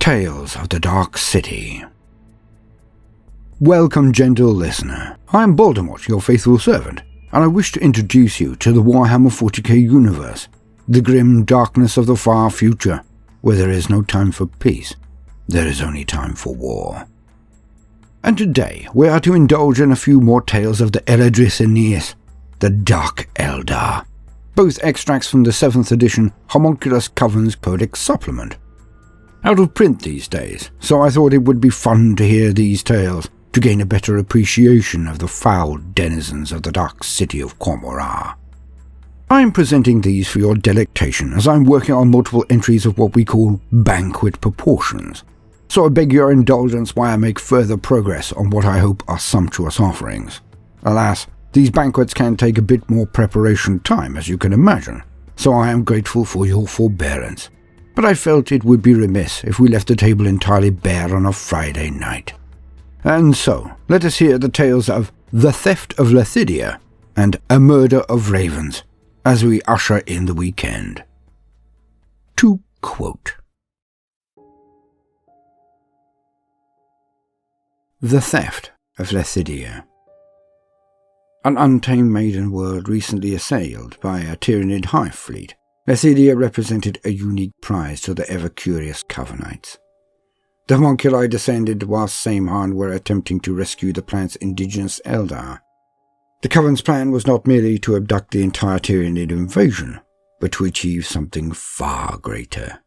Tales of the Dark City. Welcome, gentle listener. I am Voldemort, your faithful servant, and I wish to introduce you to the Warhammer 40k universe, the grim darkness of the far future, where there is no time for peace, there is only time for war. And today we are to indulge in a few more tales of the Eladris Aeneas, the Dark Eldar, both extracts from the 7th edition Haemonculus Covens Codex Supplement. Out of print these days, so I thought it would be fun to hear these tales, to gain a better appreciation of the foul denizens of the Dark City of Commorragh. I am presenting these for your delectation as I am working on multiple entries of what we call banquet proportions, so I beg your indulgence while I make further progress on what I hope are sumptuous offerings. Alas, these banquets can take a bit more preparation time, as you can imagine, so I am grateful for your forbearance. But I felt it would be remiss if we left the table entirely bare on a Friday night. And so, let us hear the tales of The Theft of Lidia and A Murder of Ravens, as we usher in the weekend. To quote: The Theft of Lidia. An untamed maiden world recently assailed by a Tyranid hive fleet, Lidia represented a unique prize to the ever-curious Covenites. The homunculi descended whilst Samehand were attempting to rescue the planet's indigenous Eldar. The Coven's plan was not merely to abduct the entire Tyranid invasion, but to achieve something far greater.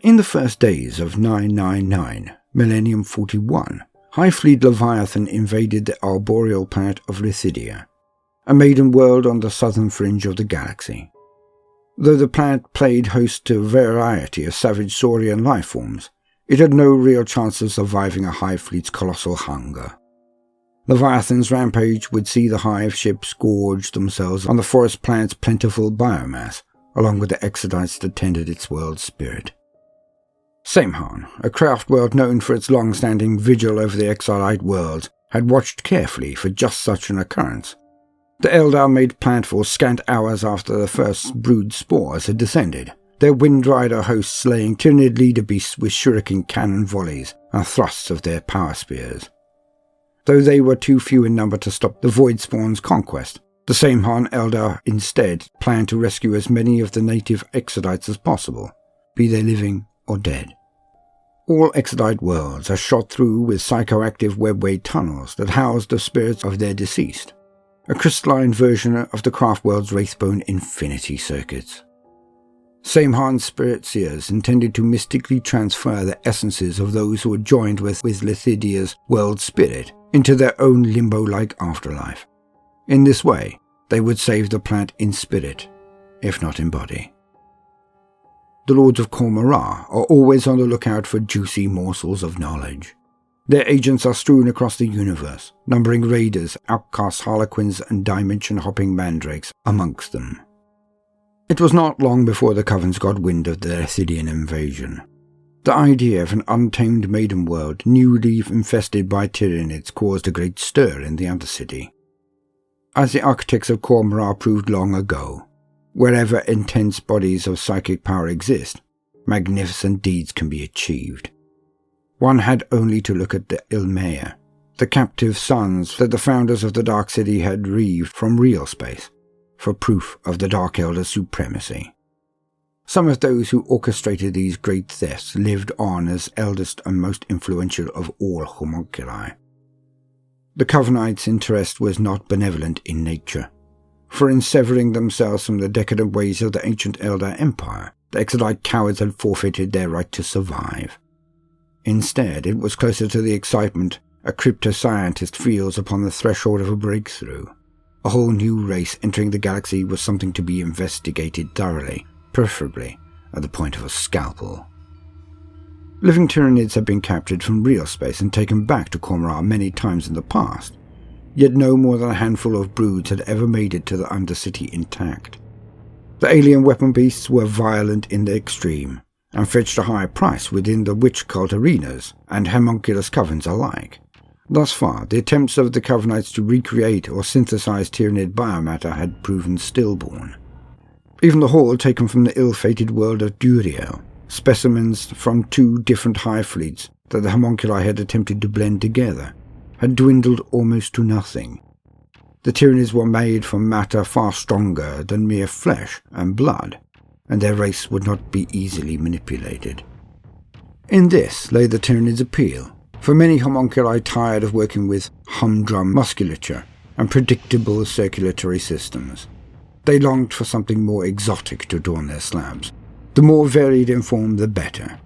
In the first days of 999, Millennium 41, Hive Fleet Leviathan invaded the arboreal planet of Lidia, a maiden world on the southern fringe of the galaxy. Though the planet played host to a variety of savage saurian life forms, it had no real chance of surviving a Hive Fleet's colossal hunger. Leviathan's rampage would see the Hive ships gorge themselves on the forest planet's plentiful biomass, along with the exodites that tended its world's spirit. Samehand, a craft world known for its long-standing vigil over the exilite worlds, had watched carefully for just such an occurrence. The Eldar made planetfall scant hours after the first brood spores had descended, their Windrider hosts slaying Tyranid leader beasts with shuriken cannon volleys and thrusts of their power spears. Though they were too few in number to stop the Void Spawn's conquest, the Samehand Eldar instead planned to rescue as many of the native exodites as possible, be they living or dead. All exodite worlds are shot through with psychoactive webway tunnels that house the spirits of their deceased, a crystalline version of the craft world's Wraithbone infinity circuits. Samehand's spirit seers intended to mystically transfer the essences of those who were joined with Lithidia's world spirit into their own limbo-like afterlife. In this way, they would save the planet in spirit, if not in body. The Lords of Commorragh are always on the lookout for juicy morsels of knowledge. Their agents are strewn across the universe, numbering raiders, outcast harlequins and dimension-hopping mandrakes amongst them. It was not long before the Covens got wind of the Lithidian invasion. The idea of an untamed maiden world newly infested by Tyranids caused a great stir in the Undercity. As the architects of Commorragh proved long ago, wherever intense bodies of psychic power exist, magnificent deeds can be achieved. One had only to look at the Ilmea, the captive sons that the founders of the Dark City had reaved from real space, for proof of the Dark Eldar's supremacy. Some of those who orchestrated these great thefts lived on as eldest and most influential of all homunculi. The Covenites' interest was not benevolent in nature, for in severing themselves from the decadent ways of the ancient Eldar Empire, the exodite cowards had forfeited their right to survive. Instead, it was closer to the excitement a crypto-scientist feels upon the threshold of a breakthrough. A whole new race entering the galaxy was something to be investigated thoroughly, preferably at the point of a scalpel. Living Tyranids had been captured from real space and taken back to Commorragh many times in the past, yet no more than a handful of broods had ever made it to the Undercity intact. The alien weapon beasts were violent in the extreme, and fetched a high price within the witch cult arenas and Haemonculus Covens alike. Thus far, the attempts of the Covenites to recreate or synthesize Tyranid biomatter had proven stillborn. Even the haul taken from the ill-fated world of Duriel, specimens from 2 different hive fleets that the homunculi had attempted to blend together, had dwindled almost to nothing. The Tyranids were made from matter far stronger than mere flesh and blood, and their race would not be easily manipulated. In this lay the Tyranids' appeal, for many homunculi tired of working with humdrum musculature and predictable circulatory systems. They longed for something more exotic to adorn their slabs. The more varied in form, the better.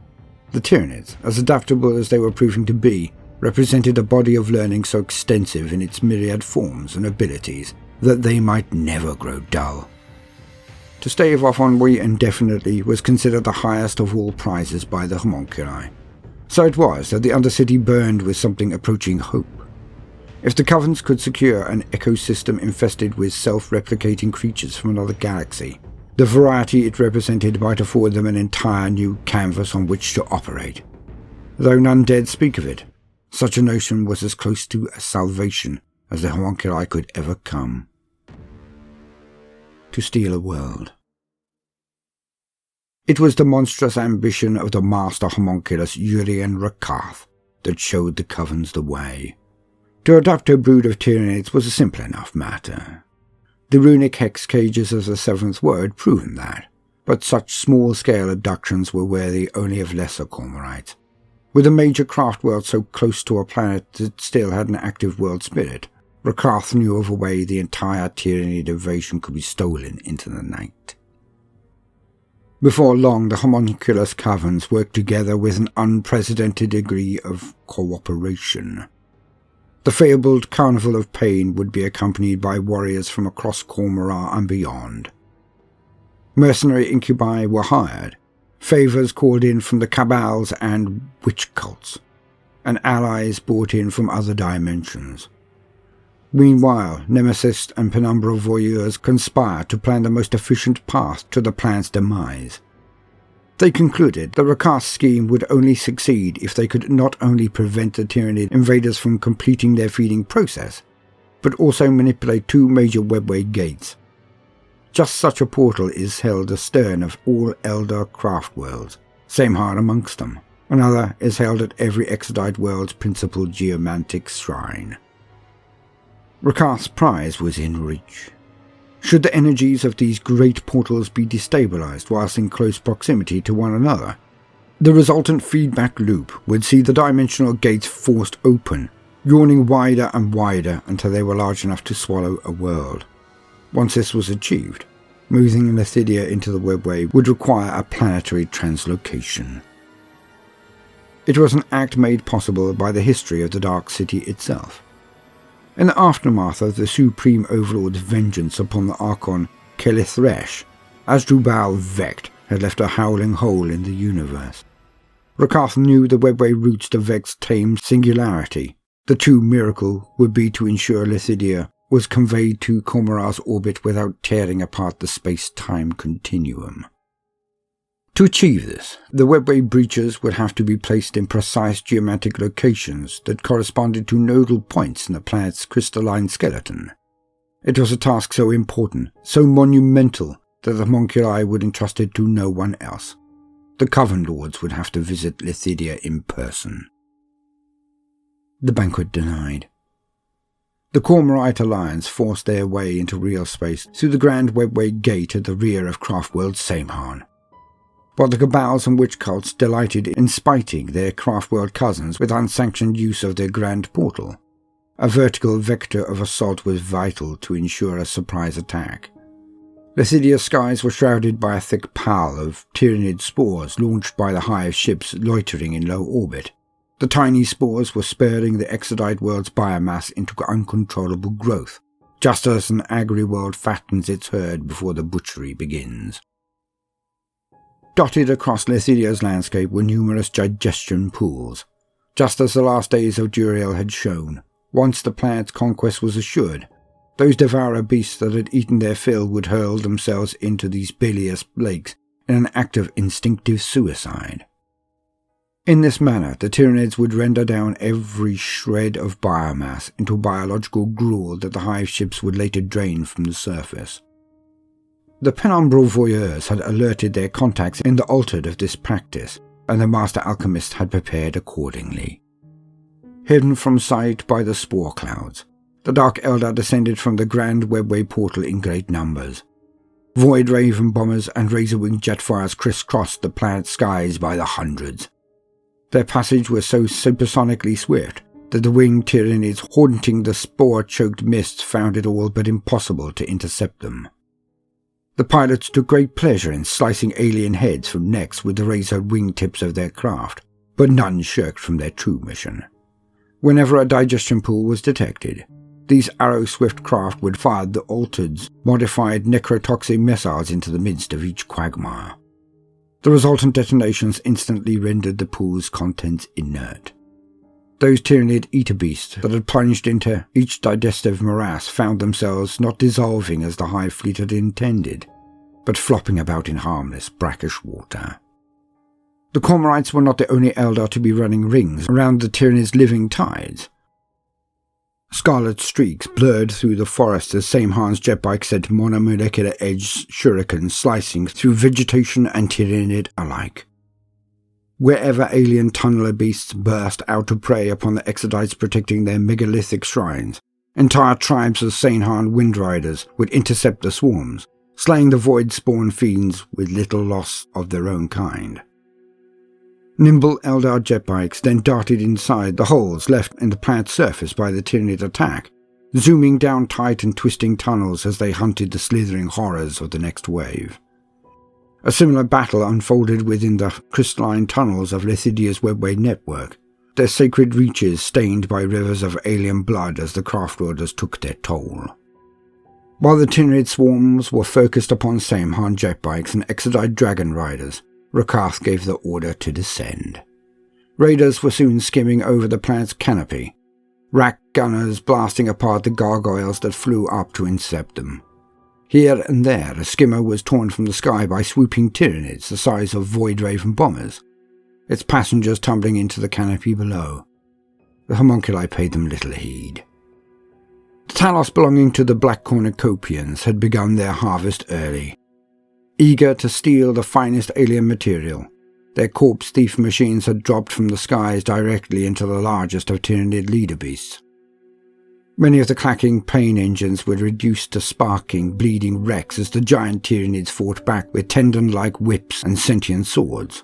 The Tyranids, as adaptable as they were proving to be, represented a body of learning so extensive in its myriad forms and abilities that they might never grow dull. To stave off ennui indefinitely was considered the highest of all prizes by the homunculi. So it was that the Undercity burned with something approaching hope. If the Covens could secure an ecosystem infested with self-replicating creatures from another galaxy, the variety it represented might afford them an entire new canvas on which to operate. Though none dared speak of it, such a notion was as close to a salvation as the homunculi could ever come. To steal a world. It was the monstrous ambition of the master homunculus Urian Rakath that showed the Covens the way. To adopt a brood of Tyranids was a simple enough matter. The runic hex cages of the 7th War had proven that, but such small-scale abductions were worthy only of lesser Commorrights. With a major craft world so close to a planet that still had an active world spirit, Rakath knew of a way the entire Tyranid invasion could be stolen into the night. Before long, the Haemonculus Covens worked together with an unprecedented degree of cooperation. The fabled Carnival of Pain would be accompanied by warriors from across Commorragh and beyond. Mercenary incubi were hired, favours called in from the cabals and witch cults, and allies brought in from other dimensions. Meanwhile, Nemesis and Penumbra voyeurs conspired to plan the most efficient path to the planet's demise. They concluded that Rakath's scheme would only succeed if they could not only prevent the Tyranid invaders from completing their feeding process, but also manipulate 2 major webway gates. Just such a portal is held astern of all Eldar craft worlds, Samehar amongst them. Another is held at every Exodite world's principal geomantic shrine. Rakath's prize was in reach. Should the energies of these great portals be destabilized whilst in close proximity to one another, the resultant feedback loop would see the dimensional gates forced open, yawning wider and wider until they were large enough to swallow a world. Once this was achieved, moving Lidia into the webway would require a planetary translocation. It was an act made possible by the history of the Dark City itself. In the aftermath of the Supreme Overlord's vengeance upon the Archon Kelithresh, Asdrubal Vecht had left a howling hole in the universe. Rakath knew the webway routes to Vecht's tamed singularity. The true miracle would be to ensure Lidia was conveyed to Commorragh's orbit without tearing apart the space-time continuum. To achieve this, the webway breaches would have to be placed in precise geomantic locations that corresponded to nodal points in the planet's crystalline skeleton. It was a task so important, so monumental, that the homunculi would entrust it to no one else. The Coven Lords would have to visit Lidia in person. The banquet denied. The Commorrite Alliance forced their way into real space through the grand webway gate at the rear of Craftworld Samehar. But the cabals and witch cults delighted in spiting their Craftworld cousins with unsanctioned use of their grand portal. A vertical vector of assault was vital to ensure a surprise attack. Lidia's skies were shrouded by a thick pall of Tyranid spores launched by the hive ships loitering in low orbit. The tiny spores were spurring the Exodite world's biomass into uncontrollable growth, just as an agri-world fattens its herd before the butchery begins. Dotted across Lidia's landscape were numerous digestion pools. Just as the last days of Duriel had shown, once the planet's conquest was assured, those devourer beasts that had eaten their fill would hurl themselves into these bilious lakes in an act of instinctive suicide. In this manner, the Tyranids would render down every shred of biomass into biological gruel that the hive ships would later drain from the surface. The penumbral voyeurs had alerted their contacts in the Altered of this practice, and the master alchemist had prepared accordingly. Hidden from sight by the spore clouds, the Dark Eldar descended from the grand webway portal in great numbers. Void Raven bombers and razor-winged jetfires crisscrossed the planet's skies by the hundreds. Their passage was so supersonically swift that the winged Tyranids haunting the spore-choked mists found it all but impossible to intercept them. The pilots took great pleasure in slicing alien heads from necks with the razored wingtips of their craft, but none shirked from their true mission. Whenever a digestion pool was detected, these arrow-swift craft would fire the Altered's modified necrotoxic missiles into the midst of each quagmire. The resultant detonations instantly rendered the pool's contents inert. Those Tyranid eater beasts that had plunged into each digestive morass found themselves not dissolving as the Hive Fleet had intended, but flopping about in harmless, brackish water. The Commorraghs were not the only Eldar to be running rings around the Tyranids' living tides. Scarlet streaks blurred through the forest as Saimhan's jetbike sent monomolecular-edged shurikens slicing through vegetation and Tyranid alike. Wherever alien tunneler beasts burst out to prey upon the Exodites protecting their megalithic shrines, entire tribes of Saimhan windriders would intercept the swarms, slaying the void-spawn fiends with little loss of their own kind. Nimble Eldar jetbikes then darted inside the holes left in the planet's surface by the Tyranid attack, zooming down tight and twisting tunnels as they hunted the slithering horrors of the next wave. A similar battle unfolded within the crystalline tunnels of Lidia's webway network, their sacred reaches stained by rivers of alien blood as the craftworkers took their toll. While the Tyranid swarms were focused upon Saimhan jetbikes and Exodite dragon riders, Rakath gave the order to descend. Raiders were soon skimming over the planet's canopy, rack gunners blasting apart the gargoyles that flew up to intercept them. Here and there, a skimmer was torn from the sky by swooping Tyranids the size of Void Raven bombers, its passengers tumbling into the canopy below. The homunculi paid them little heed. The Talos belonging to the Black Cornucopians had begun their harvest early. Eager to steal the finest alien material, their corpse thief machines had dropped from the skies directly into the largest of Tyranid leader beasts. Many of the clacking pain engines were reduced to sparking, bleeding wrecks as the giant Tyranids fought back with tendon-like whips and sentient swords.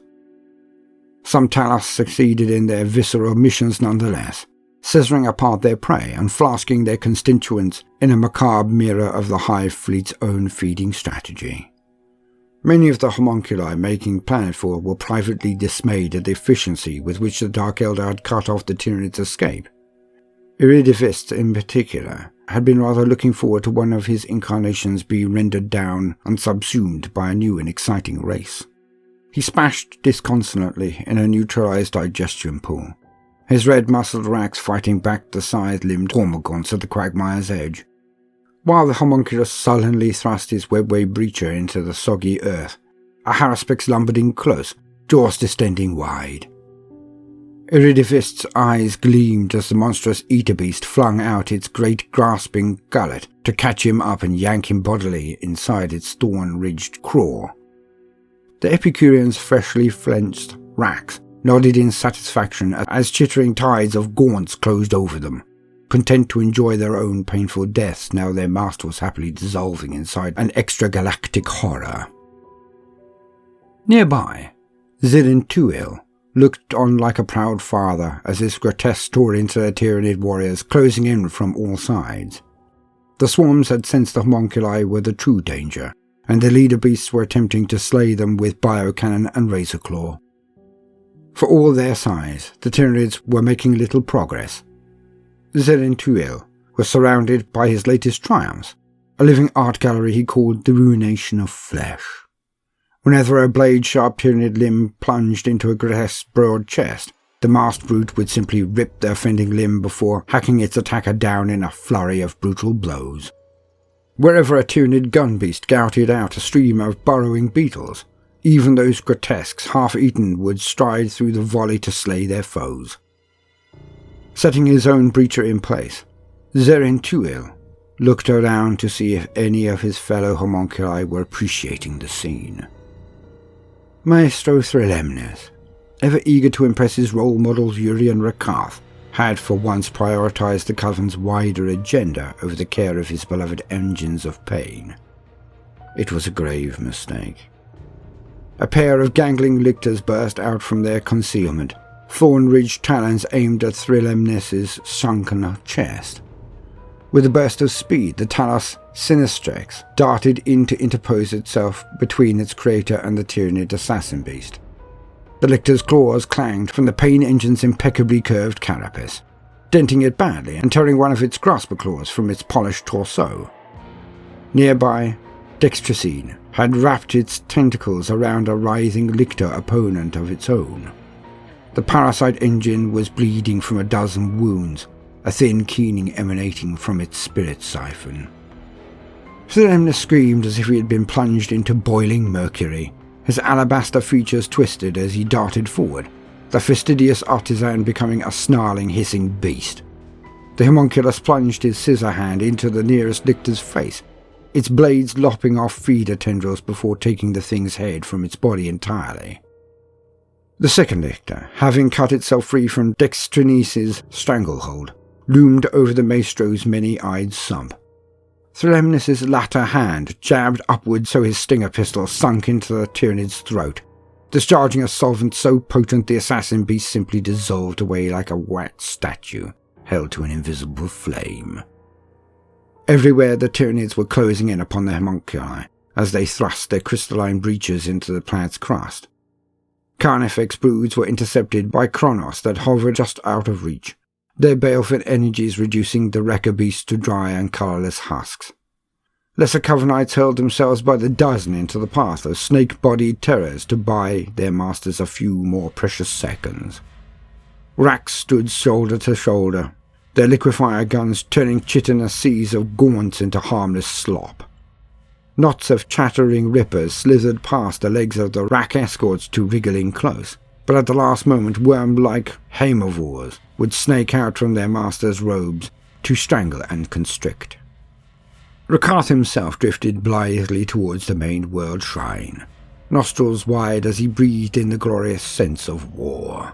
Some Talos succeeded in their visceral missions nonetheless, scissoring apart their prey and flasking their constituents in a macabre mirror of the Hive Fleet's own feeding strategy. Many of the homunculi making planetfall were privately dismayed at the efficiency with which the Dark Eldar had cut off the Tyranids' escape. Iridivists, in particular, had been rather looking forward to one of his incarnations being rendered down and subsumed by a new and exciting race. He splashed disconsolately in a neutralized digestion pool, his red-muscled racks fighting back the scythe-limbed Cormorgons at the quagmire's edge, while the homunculus sullenly thrust his webway breacher into the soggy earth. A Haruspex lumbered in close, jaws distending wide. Iridivist's eyes gleamed as the monstrous eater beast flung out its great grasping gullet to catch him up and yank him bodily inside its thorn-ridged craw. The Epicurean's freshly flenched racks nodded in satisfaction as chittering tides of gaunts closed over them, content to enjoy their own painful deaths now their master was happily dissolving inside an extragalactic horror. Nearby, Zirin-Tuil looked on like a proud father as his grotesque tore into the Tyranid warriors closing in from all sides. The swarms had sensed the homunculi were the true danger, and the leader beasts were attempting to slay them with biocannon and razor claw. For all their size, the Tyranids were making little progress. Zirin-Tuil was surrounded by his latest triumphs, a living art gallery he called the Ruination of Flesh. Whenever a blade-sharp Tyranid limb plunged into a grotesque broad chest, the masked brute would simply rip the offending limb before hacking its attacker down in a flurry of brutal blows. Wherever a Tyranid gun beast gouted out a stream of burrowing beetles, even those grotesques, half-eaten, would stride through the volley to slay their foes. Setting his own breacher in place, Zirin-Tuil looked around to see if any of his fellow homunculi were appreciating the scene. Maestro Threlemnes, ever eager to impress his role models Yuri and Rakath, had for once prioritized the Coven's wider agenda over the care of his beloved engines of pain. It was a grave mistake. A pair of gangling lictors burst out from their concealment, thorn-ridged talons aimed at Threlemnes's sunken chest. With a burst of speed, the Talos Sinistrex darted in to interpose itself between its creator and the Tyranid assassin beast. The lictor's claws clanged from the pain engine's impeccably curved carapace, denting it badly and tearing one of its grasper claws from its polished torso. Nearby, Dextracine had wrapped its tentacles around a writhing lictor opponent of its own. The parasite engine was bleeding from a dozen wounds, a thin keening emanating from its spirit siphon. Threlemnes screamed as if he had been plunged into boiling mercury. His alabaster features twisted as he darted forward, the fastidious artisan becoming a snarling, hissing beast. The homunculus plunged his scissor hand into the nearest lictor's face, its blades lopping off feeder tendrils before taking the thing's head from its body entirely. The second lictor, having cut itself free from Dextrinese's stranglehold, loomed over the maestro's many-eyed sump. Threlemnes's latter hand jabbed upward so his stinger pistol sunk into the Tyranid's throat, discharging a solvent so potent the assassin beast simply dissolved away like a wet statue held to an invisible flame. Everywhere the Tyranids were closing in upon the homunculi as they thrust their crystalline breaches into the planet's crust. Carnifex broods were intercepted by Kronos that hovered just out of reach, their baleful energies reducing the wrecker beast to dry and colourless husks. Lesser Covenites hurled themselves by the dozen into the path of snake-bodied terrors to buy their masters a few more precious seconds. Racks stood shoulder to shoulder, their liquefier guns turning chitinous seas of gaunts into harmless slop. Knots of chattering rippers slithered past the legs of the rack escorts to wriggling close, but at the last moment worm-like haemovores would snake out from their master's robes to strangle and constrict. Rakath himself drifted blithely towards the main world shrine, nostrils wide as he breathed in the glorious sense of war.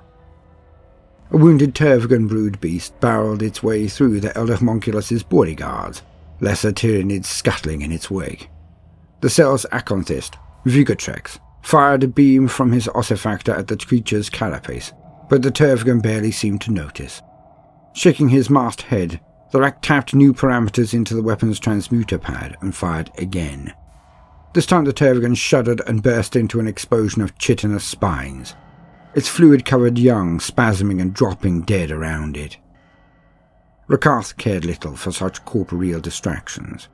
A wounded Tervagan brood beast barreled its way through the Elder Homunculus's bodyguards, lesser Tyranids scuttling in its wake. The cell's aconthist, Vigatrex, fired a beam from his ossifactor at the creature's carapace, but the Tervagan barely seemed to notice. Shaking his masthead, the rack tapped new parameters into the weapon's transmuter pad and fired again. This time the Tervagan shuddered and burst into an explosion of chitinous spines, its fluid-covered young spasming and dropping dead around it. Rakath cared little for such corporeal distractions.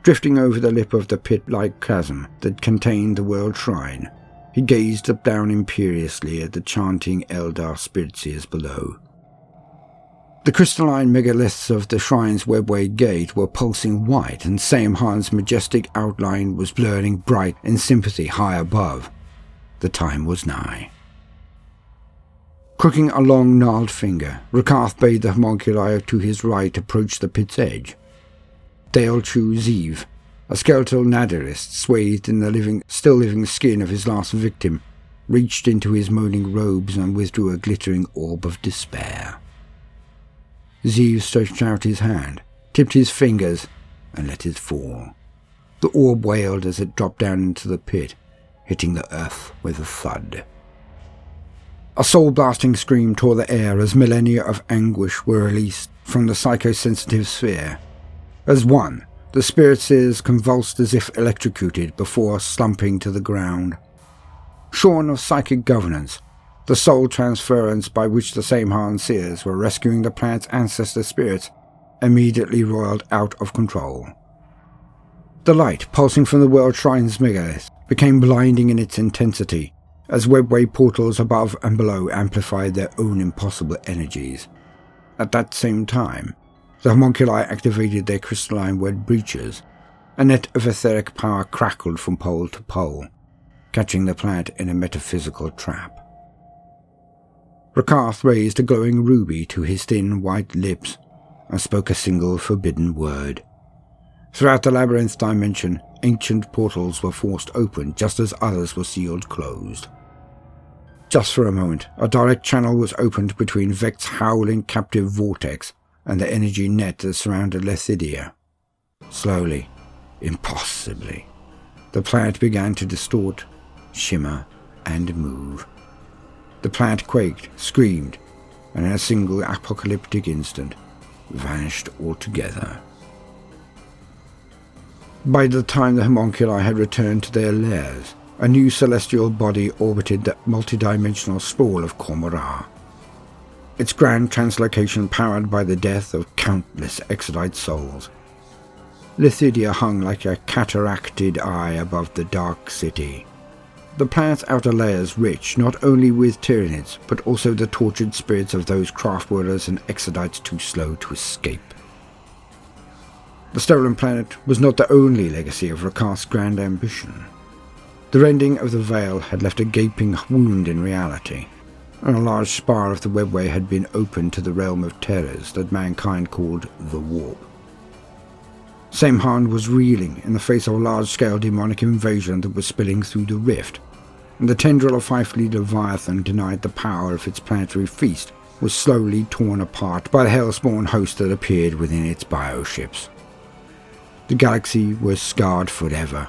Drifting over the lip of the pit-like chasm that contained the world shrine, he gazed up down imperiously at the chanting Eldar spirits below. The crystalline megaliths of the shrine's webway gate were pulsing white, and Samhan's majestic outline was blurring bright in sympathy high above. The time was nigh. Crooking a long, gnarled finger, Rakath bade the homunculi to his right approach the pit's edge. Dale-Chu Zeev, a skeletal nadirist swathed in the still living skin of his last victim, reached into his moaning robes and withdrew a glittering orb of despair. Zeev stretched out his hand, tipped his fingers, and let it fall. The orb wailed as it dropped down into the pit, hitting the earth with a thud. A soul-blasting scream tore the air as millennia of anguish were released from the psychosensitive sphere. As one, the spirits convulsed as if electrocuted before slumping to the ground. Shorn of psychic governance, the soul transference by which the Samhan seers were rescuing the planet's ancestor spirits immediately roiled out of control. The light pulsing from the world shrine's megalith became blinding in its intensity as webway portals above and below amplified their own impossible energies. At that same time, the homunculi activated their crystalline web breaches. A net of etheric power crackled from pole to pole, catching the planet in a metaphysical trap. Rakath raised a glowing ruby to his thin white lips and spoke a single forbidden word. Throughout the labyrinth dimension, ancient portals were forced open just as others were sealed closed. Just for a moment, a direct channel was opened between Vect's howling captive vortex and the energy net that surrounded Lidia. Slowly, impossibly, the planet began to distort, shimmer, and move. The planet quaked, screamed, and in a single apocalyptic instant, vanished altogether. By the time the homunculi had returned to their lairs, a new celestial body orbited the multidimensional sprawl of Commorragh. Its grand translocation powered by the death of countless exiled souls. Lidia hung like a cataracted eye above the dark city. The planet's outer layers rich not only with Tyranids, but also the tortured spirits of those craftworkers and exodites too slow to escape. The stolen planet was not the only legacy of Rakkath's grand ambition. The rending of the veil had left a gaping wound in reality, and a large spar of the webway had been opened to the realm of terrors that mankind called the Warp. Samehand was reeling in the face of a large-scale demonic invasion that was spilling through the rift, and the tendril of five-legged Leviathan, denied the power of its planetary feast, was slowly torn apart by the hellspawn host that appeared within its bioships. The galaxy was scarred forever,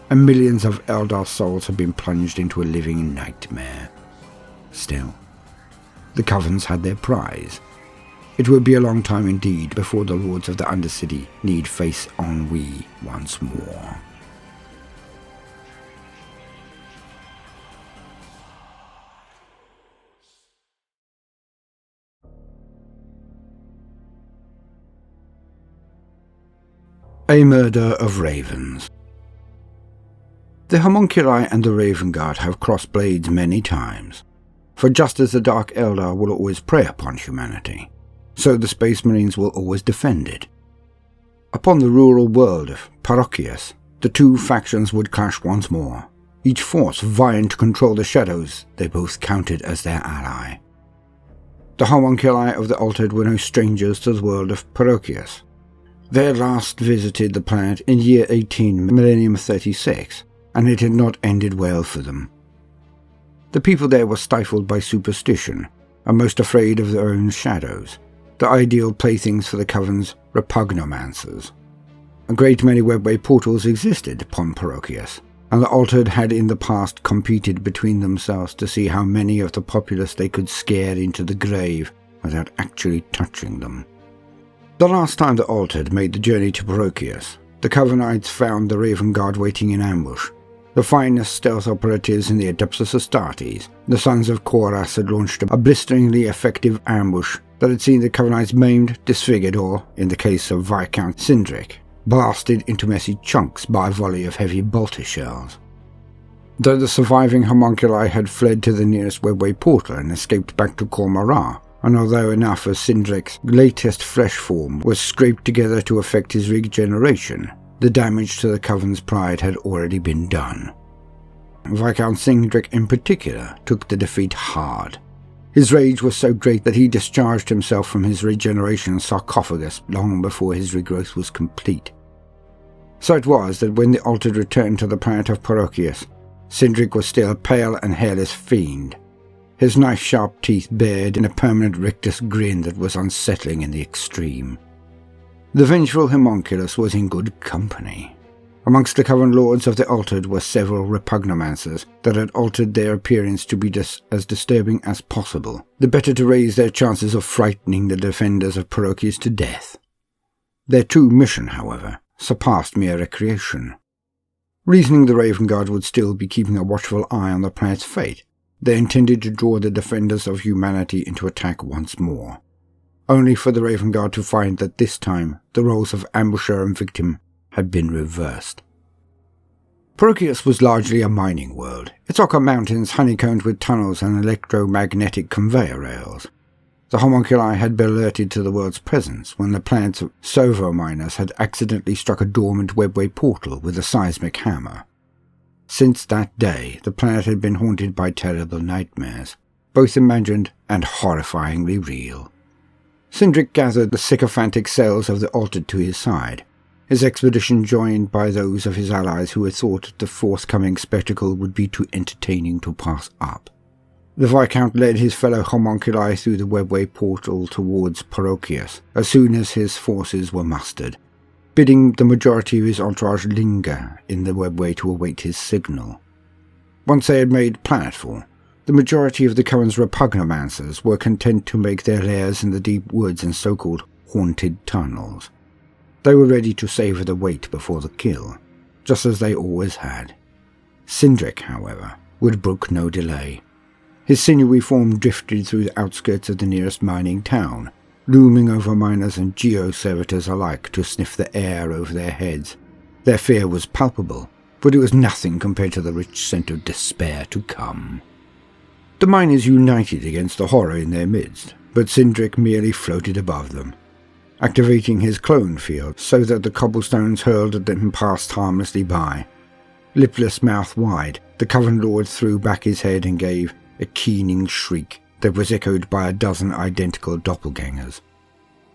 and millions of Eldar souls had been plunged into a living nightmare. Still, the Covens had their prize. It would be a long time indeed before the lords of the Undercity need face ennui once more. A Murder of Ravens. The homunculi and the Raven Guard have crossed blades many times, for just as the Dark Eldar will always prey upon humanity, so the Space Marines will always defend it. Upon the rural world of Parochius, the two factions would clash once more, each force vying to control the shadows they both counted as their ally. The homunculi of the Altered were no strangers to the world of Parochius. They had last visited the planet in year 18, millennium 36, and it had not ended well for them. The people there were stifled by superstition, and most afraid of their own shadows, the ideal playthings for the Coven's repugnomancers. A great many webway portals existed upon Parochius, and the Altered had in the past competed between themselves to see how many of the populace they could scare into the grave without actually touching them. The last time the Altered made the journey to Parochius, the Covenites found the Raven Guard waiting in ambush. The finest stealth operatives in the Adeptus Astartes, the sons of Koras, had launched a blisteringly effective ambush that had seen the Covenites maimed, disfigured, or, in the case of Viscount Sindric, blasted into messy chunks by a volley of heavy bolter shells. Though the surviving homunculi had fled to the nearest webway portal and escaped back to Commorragh, and although enough of Sindric's latest flesh form was scraped together to effect his regeneration, the damage to the Coven's pride had already been done. Viscount Sindric in particular took the defeat hard. His rage was so great that he discharged himself from his regeneration sarcophagus long before his regrowth was complete. So it was that when the Altered returned to the planet of Parochius, Sindric was still a pale and hairless fiend, his knife-sharp teeth bared in a permanent rictus grin that was unsettling in the extreme. The vengeful Haemonculus was in good company. Amongst the Coven Lords of the Altered were several repugnomancers that had altered their appearance to be as disturbing as possible, the better to raise their chances of frightening the defenders of Parochius to death. Their true mission, however, surpassed mere recreation. Reasoning the Raven Guard would still be keeping a watchful eye on the planet's fate, they intended to draw the defenders of humanity into attack once more, only for the Raven Guard to find that this time the roles of ambusher and victim had been reversed. Parochius was largely a mining world, its ocker mountains honeycombed with tunnels and electromagnetic conveyor rails. The homunculi had been alerted to the world's presence when the planet's servo-miners had accidentally struck a dormant webway portal with a seismic hammer. Since that day, the planet had been haunted by terrible nightmares, both imagined and horrifyingly real. Sindric gathered the sycophantic cells of the Altered to his side, his expedition joined by those of his allies who had thought the forthcoming spectacle would be too entertaining to pass up. The Viscount led his fellow homunculi through the webway portal towards Parochius as soon as his forces were mustered, bidding the majority of his entourage linger in the webway to await his signal. Once they had made planetfall, the majority of the Covens repugnomancers were content to make their lairs in the deep woods and so-called haunted tunnels. They were ready to savour the wait before the kill, just as they always had. Sindric, however, would brook no delay. His sinewy form drifted through the outskirts of the nearest mining town, looming over miners and geo-servitors alike to sniff the air over their heads. Their fear was palpable, but it was nothing compared to the rich scent of despair to come. The miners united against the horror in their midst, but Sindric merely floated above them, activating his clone field so that the cobblestones hurled at them passed harmlessly by. Lipless, mouth wide, the Coven Lord threw back his head and gave a keening shriek that was echoed by a dozen identical doppelgangers.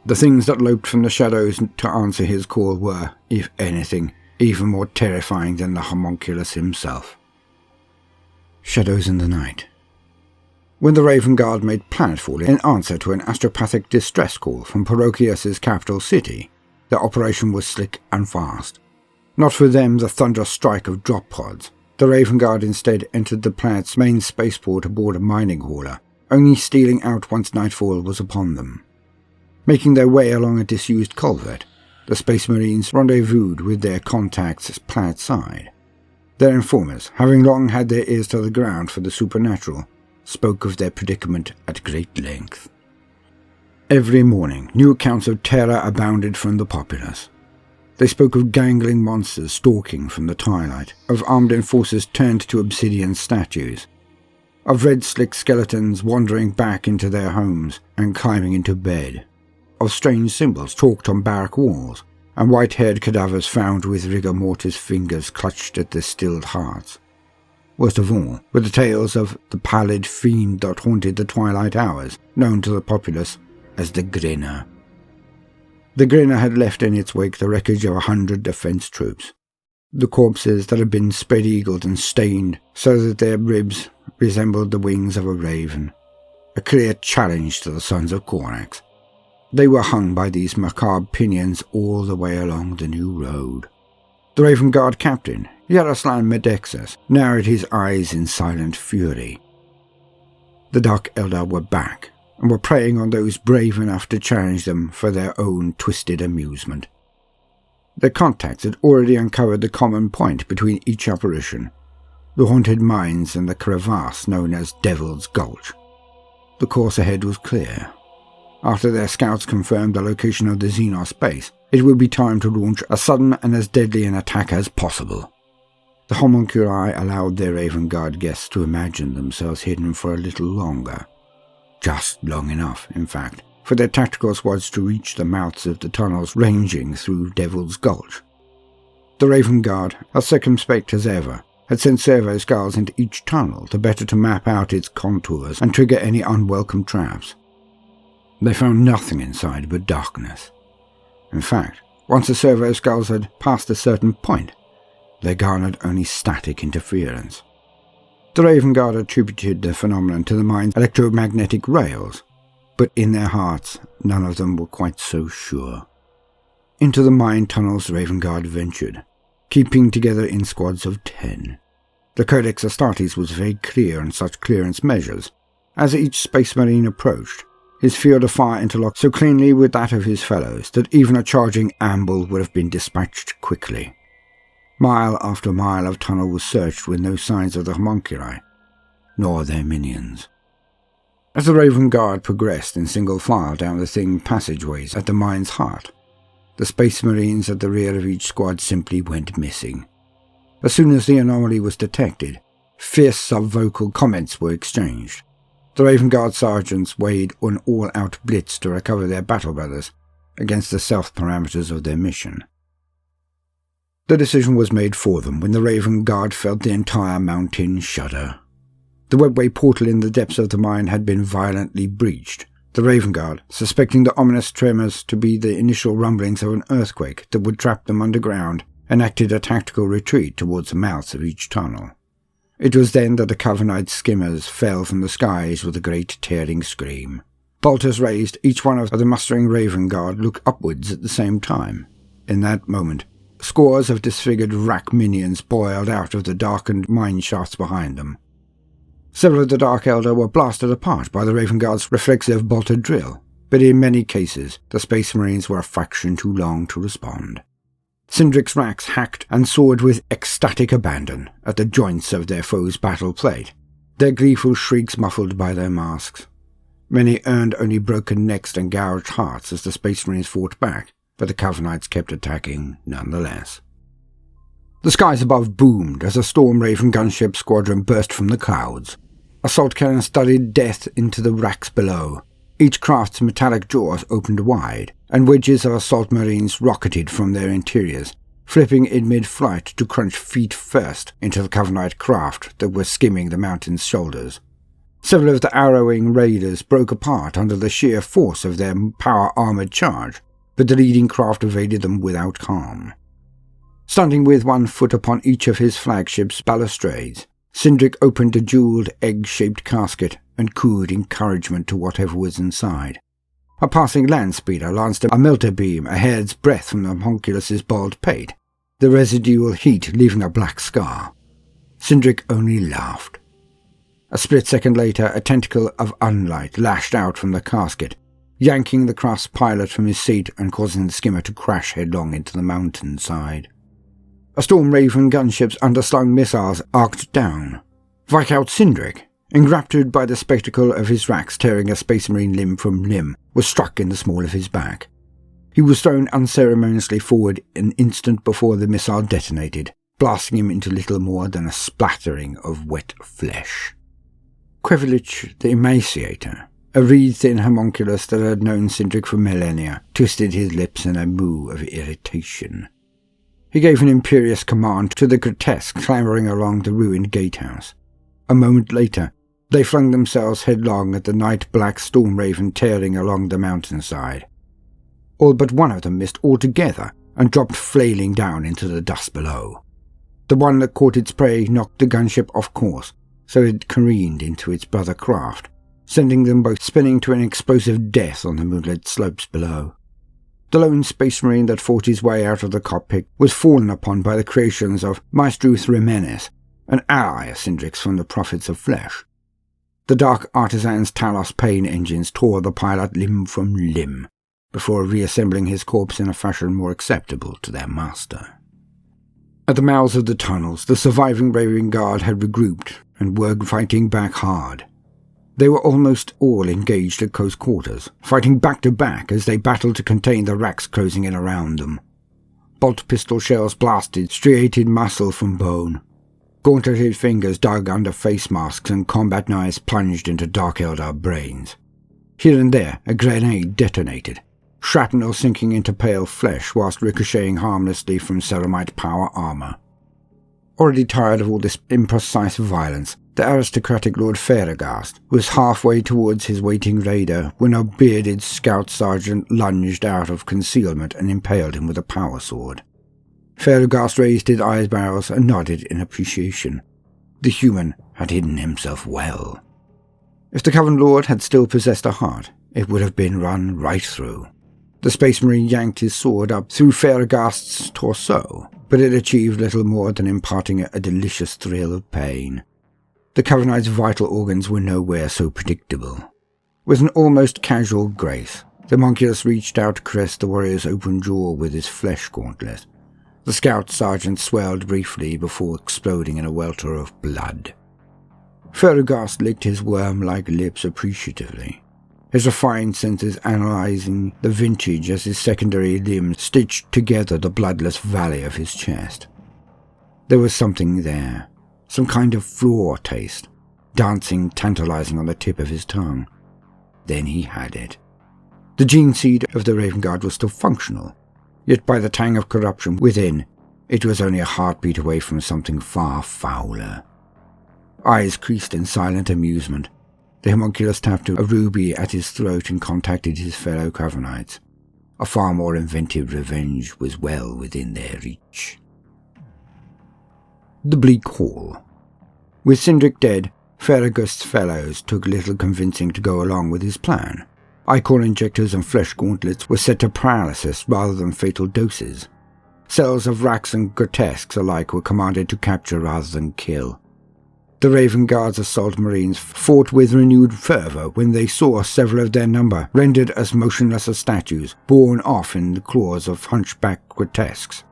The things that loped from the shadows to answer his call were, if anything, even more terrifying than the homunculus himself. Shadows in the night. When the Raven Guard made planetfall in answer to an astropathic distress call from Parochius's capital city, their operation was slick and fast. Not for them the thunderous strike of drop pods. The Raven Guard instead entered the planet's main spaceport aboard a mining hauler, only stealing out once nightfall was upon them. Making their way along a disused culvert, the Space Marines rendezvoused with their contacts planet-side. Their informers, having long had their ears to the ground for the supernatural, spoke of their predicament at great length. Every morning, new accounts of terror abounded from the populace. They spoke of gangling monsters stalking from the twilight, of armed enforcers turned to obsidian statues, of red slick skeletons wandering back into their homes and climbing into bed, of strange symbols chalked on barrack walls, and white-haired cadavers found with rigor mortis fingers clutched at their stilled hearts. Worst of all were the tales of the pallid fiend that haunted the twilight hours, known to the populace as the Grinner. The Grinner had left in its wake the wreckage of 100 defence troops, the corpses that had been spread-eagled and stained so that their ribs resembled the wings of a raven, a clear challenge to the sons of Corax. They were hung by these macabre pinions all the way along the new road. The Raven Guard captain, Yaroslan Medexus, narrowed his eyes in silent fury. The Dark Eldar were back, and were preying on those brave enough to challenge them for their own twisted amusement. Their contacts had already uncovered the common point between each apparition, the haunted mines and the crevasse known as Devil's Gulch. The course ahead was clear. After their scouts confirmed the location of the Xenos base, it would be time to launch a sudden and as deadly an attack as possible. The homunculi allowed their Raven Guard guests to imagine themselves hidden for a little longer. Just long enough, in fact, for their tactical squads to reach the mouths of the tunnels ranging through Devil's Gulch. The Raven Guard, as circumspect as ever, had sent servo skulls into each tunnel the better to map out its contours and trigger any unwelcome traps. They found nothing inside but darkness. In fact, once the servo skulls had passed a certain point, they garnered only static interference. The Raven Guard attributed the phenomenon to the mine's electromagnetic rails, but in their hearts none of them were quite so sure. Into the mine tunnels the Raven Guard ventured, keeping together in squads of 10. The Codex Astartes was very clear on such clearance measures. As each Space Marine approached, his field of fire interlocked so cleanly with that of his fellows that even a charging amble would have been dispatched quickly. Mile after mile of tunnel was searched with no signs of the homunculi, nor their minions. As the Raven Guard progressed in single file down the thin passageways at the mine's heart, the Space Marines at the rear of each squad simply went missing. As soon as the anomaly was detected, fierce subvocal comments were exchanged. The Raven Guard sergeants waged an all-out blitz to recover their battle brothers against the stealth parameters of their mission. The decision was made for them when the Raven Guard felt the entire mountain shudder. The webway portal in the depths of the mine had been violently breached, The Raven Guard, suspecting the ominous tremors to be the initial rumblings of an earthquake that would trap them underground, enacted a tactical retreat towards the mouths of each tunnel. It was then that the Covenite skimmers fell from the skies with a great tearing scream. Bolters raised, each one of the mustering Raven Guard looked upwards at the same time. In that moment, scores of disfigured rack minions boiled out of the darkened mine shafts behind them. Several of the Dark Eldar were blasted apart by the Raven Guard's reflexive bolter drill, but in many cases the Space Marines were a fraction too long to respond. Sindric's racks hacked and sawed with ecstatic abandon at the joints of their foes' battle plate, their gleeful shrieks muffled by their masks. Many earned only broken necks and gouged hearts as the Space Marines fought back, but the Covenites kept attacking nonetheless. The skies above boomed as a Storm Raven gunship squadron burst from the clouds. Assault cannons studied death into the racks below. Each craft's metallic jaws opened wide, and wedges of assault marines rocketed from their interiors, flipping in mid-flight to crunch feet first into the Covenite craft that were skimming the mountain's shoulders. Several of the arrowing raiders broke apart under the sheer force of their power-armoured charge, but the leading craft evaded them without harm. Standing with one foot upon each of his flagship's balustrades, Sindric opened a jewelled egg-shaped casket and cooed encouragement to whatever was inside. A passing land speeder lanced a melter beam a hair's breadth from the Haemonculus's bald pate, the residual heat leaving a black scar. Sindric only laughed. A split second later, a tentacle of unlight lashed out from the casket, yanking the craft's pilot from his seat and causing the skimmer to crash headlong into the mountainside. A Storm Raven gunship's underslung missiles arced down. Viscount Sindric, enraptured by the spectacle of his racks tearing a Space Marine limb from limb, was struck in the small of his back. He was thrown unceremoniously forward an instant before the missile detonated, blasting him into little more than a splattering of wet flesh. Quevilich the Emaciator, a reed-thin homunculus that had known Sindric for millennia, twisted his lips in a moue of irritation. He gave an imperious command to the grotesque clambering along the ruined gatehouse. A moment later, they flung themselves headlong at the night-black Storm Raven tearing along the mountainside. All but one of them missed altogether and dropped flailing down into the dust below. The one that caught its prey knocked the gunship off course, so it careened into its brother craft, sending them both spinning to an explosive death on the moonlit slopes below. The lone Space Marine that fought his way out of the cockpit was fallen upon by the creations of Maestrus Remenes, an ally of Sindric's from the Prophets of Flesh. The Dark Artisan's Talos pain engines tore the pilot limb from limb, before reassembling his corpse in a fashion more acceptable to their master. At the mouths of the tunnels, the surviving Raven Guard had regrouped and were fighting back hard. They were almost all engaged at close quarters, fighting back-to-back as they battled to contain the racks closing in around them. Bolt pistol shells blasted striated muscle from bone. Gauntleted fingers dug under face masks and combat knives plunged into Dark Eldar brains. Here and there, a grenade detonated, shrapnel sinking into pale flesh whilst ricocheting harmlessly from ceramite power armour. Already tired of all this imprecise violence, the aristocratic Lord Faragast was halfway towards his waiting raider when a bearded scout sergeant lunged out of concealment and impaled him with a power sword. Faragast raised his eyebrows and nodded in appreciation. The human had hidden himself well. If the Coven Lord had still possessed a heart, it would have been run right through. The Space Marine yanked his sword up through Faragast's torso, but it achieved little more than imparting a delicious thrill of pain. The Covenite's vital organs were nowhere so predictable. With an almost casual grace, the Haemonculus reached out to caress the warrior's open jaw with his flesh gauntlet. The scout sergeant swelled briefly before exploding in a welter of blood. Faragast licked his worm-like lips appreciatively, his refined senses analyzing the vintage as his secondary limbs stitched together the bloodless valley of his chest. There was something there, some kind of floor taste, dancing tantalizing on the tip of his tongue. Then he had it. The gene seed of the Raven Guard was still functional, yet by the tang of corruption within, it was only a heartbeat away from something far fouler. Eyes creased in silent amusement, The Haemonculus tapped a ruby at his throat and contacted his fellow Covenites. A far more inventive revenge was well within their reach. The Bleak Hall. With Cindric dead, Ferragust's fellows took little convincing to go along with his plan. Ichor injectors and flesh gauntlets were set to paralysis rather than fatal doses. Cells of Rax and Grotesques alike were commanded to capture rather than kill. The Raven Guard's assault marines fought with renewed fervour when they saw several of their number rendered as motionless as statues, borne off in the claws of hunchback Grotesques.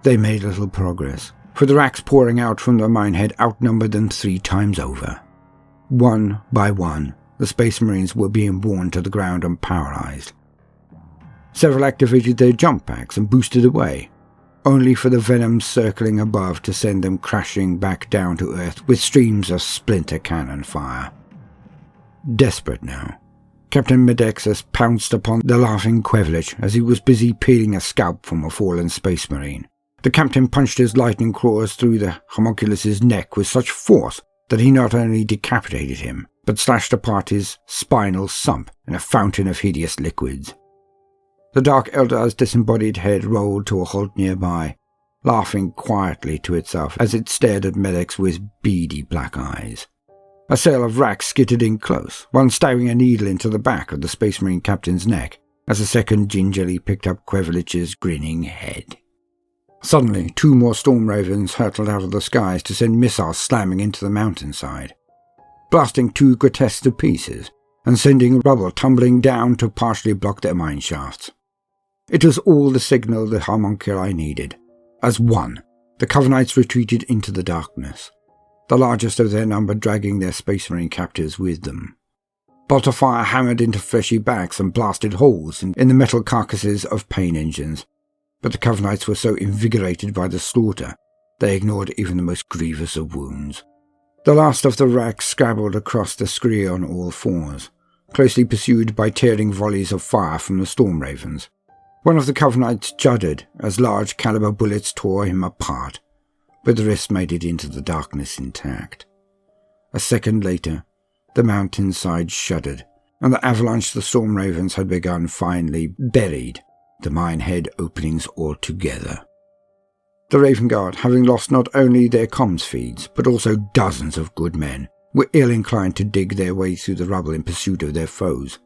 They made little progress, for the Rax pouring out from the minehead outnumbered them 3 times over. One by one, the Space Marines were being borne to the ground and paralysed. Several activated their jump packs and boosted away, only for the venom circling above to send them crashing back down to Earth with streams of splinter cannon fire. Desperate now, Captain Medexus pounced upon the laughing Quevlich as he was busy peeling a scalp from a fallen Space Marine. The captain punched his lightning claws through the homunculus's neck with such force that he not only decapitated him, but slashed apart his spinal sump in a fountain of hideous liquids. The Dark Eldar's disembodied head rolled to a halt nearby, laughing quietly to itself as it stared at Medex with beady black eyes. A sail of Rax skittered in close, one stabbing a needle into the back of the Space Marine captain's neck, as a second gingerly picked up Quevlich's grinning head. Suddenly, 2 more Storm Ravens hurtled out of the skies to send missiles slamming into the mountainside, blasting 2 Grotesques to pieces, and sending rubble tumbling down to partially block their mine shafts. It was all the signal the homunculi needed. As one, the Covenites retreated into the darkness, the largest of their number dragging their Space Marine captors with them. Bolt of fire hammered into fleshy backs and blasted holes in the metal carcasses of pain engines, but the Covenites were so invigorated by the slaughter, they ignored even the most grievous of wounds. The last of the Rax scrabbled across the scree on all 4s, closely pursued by tearing volleys of fire from the Storm Ravens. One of the Covenites juddered as large caliber bullets tore him apart, but the rest made it into the darkness intact. A second later, the mountainside shuddered, and the avalanche the Storm Ravens had begun finally buried the minehead openings altogether. The Raven Guard, having lost not only their comms feeds, but also dozens of good men, were ill-inclined to dig their way through the rubble in pursuit of their foes.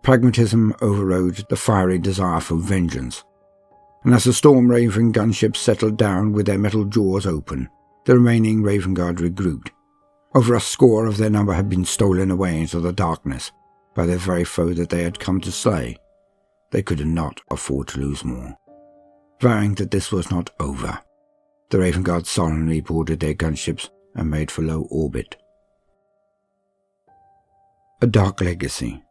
Pragmatism overrode the fiery desire for vengeance, and as the Storm Raven gunships settled down with their metal jaws open, the remaining Raven Guard regrouped. Over a score of their number had been stolen away into the darkness by the very foe that they had come to slay. They could not afford to lose more. Vowing that this was not over, the Raven Guard solemnly boarded their gunships and made for low orbit. A dark legacy.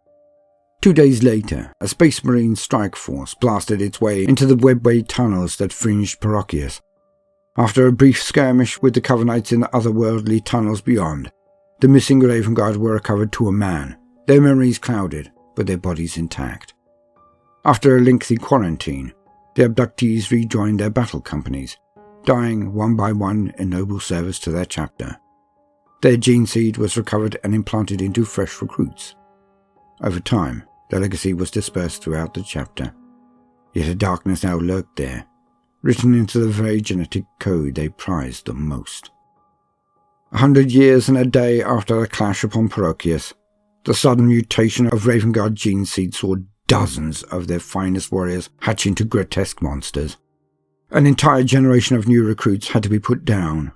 2 days later, a Space Marine strike force blasted its way into the webway tunnels that fringed Parochius. After a brief skirmish with the Covenites in the otherworldly tunnels beyond, the missing Raven Guard were recovered to a man, their memories clouded, but their bodies intact. After a lengthy quarantine, the abductees rejoined their battle companies, dying one by one in noble service to their chapter. Their gene seed was recovered and implanted into fresh recruits. Over time, their legacy was dispersed throughout the chapter, yet a darkness now lurked there, written into the very genetic code they prized the most. 100 years and a day after the clash upon Parochius, the sudden mutation of Raven Guard gene seed saw dozens of their finest warriors hatch into grotesque monsters. An entire generation of new recruits had to be put down.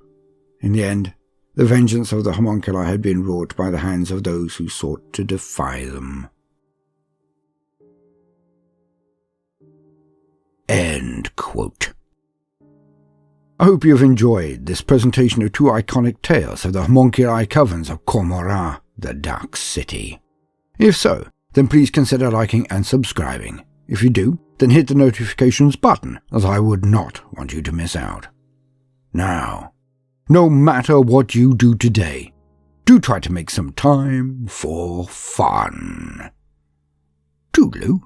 In the end, the vengeance of the homunculi had been wrought by the hands of those who sought to defy them. End quote. I hope you have enjoyed this presentation of 2 iconic tales of the Haemonculus Covens of Commorragh, the Dark City. If so, then please consider liking and subscribing. If you do, then hit the notifications button, as I would not want you to miss out. Now, no matter what you do today, do try to make some time for fun. Toodaloo.